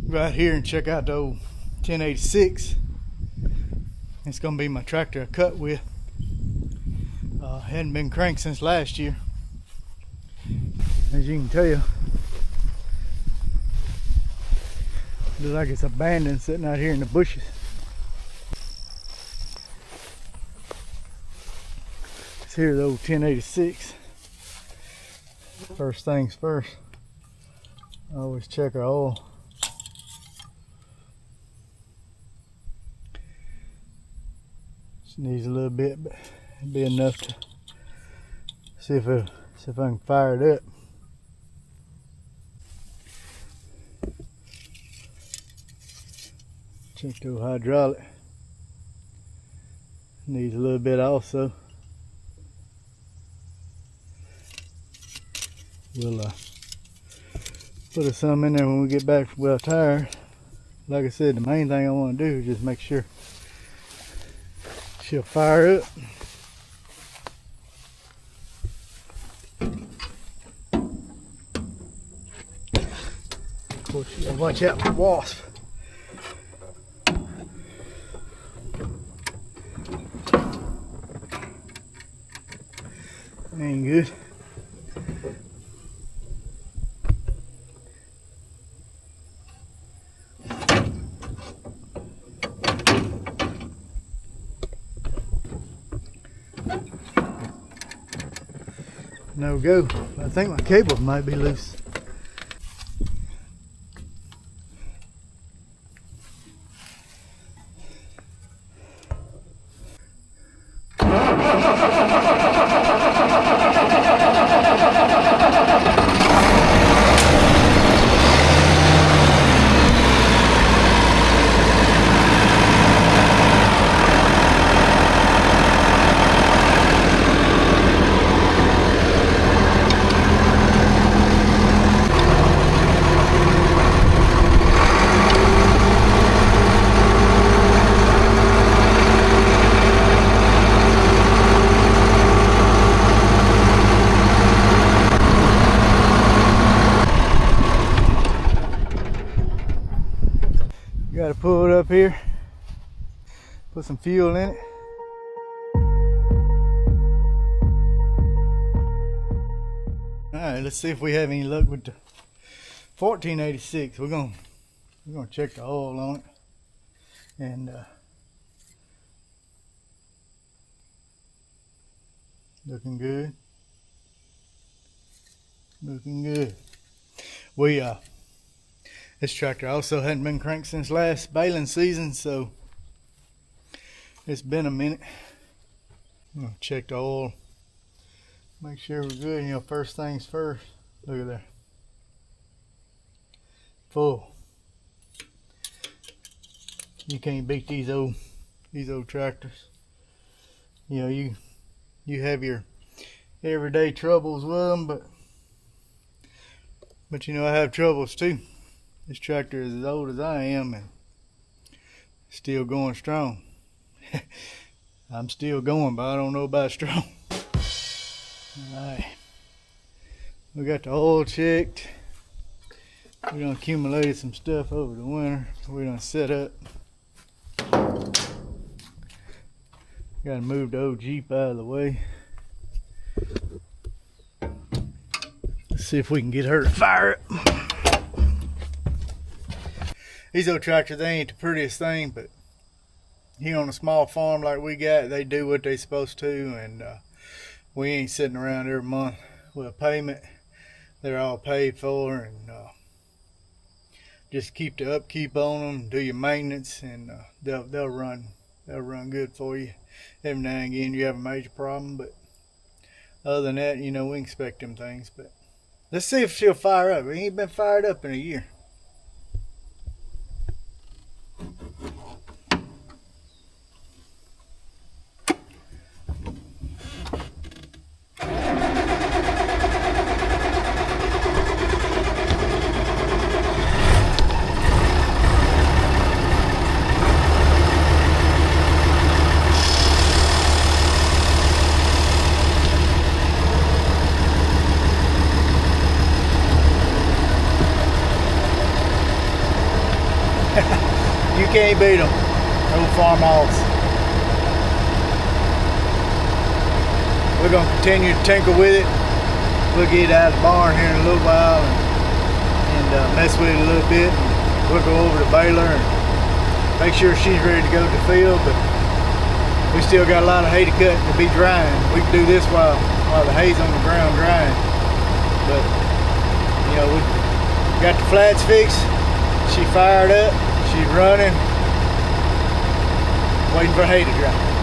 right here and check out the old 1086. It's gonna be my tractor I cut with. Hadn't been cranked since last year. As you can tell, looks like it's abandoned, sitting out here in the bushes. Here's the old 1086. First things first, I always check our oil. Just needs a little bit, but it'll be enough to see if I can fire it up. Check the hydraulic. Needs a little bit also. We'll put some in there when we get back well tired. Like I said, the main thing I want to do is just make sure she'll fire up. Of course, you gotta watch out for wasps. Ain't good. No go. I think my cable might be loose. Got to pull it up here, put some fuel in it. Alright, let's see if we have any luck with the 1486. We're gonna check the oil on it, and looking good. Looking good. This tractor also hadn't been cranked since last baling season, so it's been a minute. I'm gonna check the oil, make sure we're good. You know, first things first. Look at that, full. You can't beat these old tractors. You know, you have your everyday troubles with them, but you know, I have troubles too. This tractor is as old as I am and still going strong. I'm still going, but I don't know about strong. Alright. We got the oil checked. We done accumulated some stuff over the winter. We done set up. Gotta move the old Jeep out of the way. Let's see if we can get her to fire it. These old tractors, they ain't the prettiest thing, but here on a small farm like we got, they do what they supposed to, and we ain't sitting around every month with a payment. They're all paid for, and just keep the upkeep on them, do your maintenance, and they'll run good for you. Every now and again you have a major problem, but other than that, you know, we expect them things. But let's see if she'll fire up. We ain't been fired up in a year. You can't beat them. Old farmhouse. We're gonna continue to tinker with it. We'll get it out of the barn here in a little while and mess with it a little bit. And we'll go over to Baylor and make sure she's ready to go to the field. But we still got a lot of hay to cut to be drying. We can do this while the hay's on the ground drying. But you know, we got the flats fixed. She fired up. She's running. Waiting for hay to dry.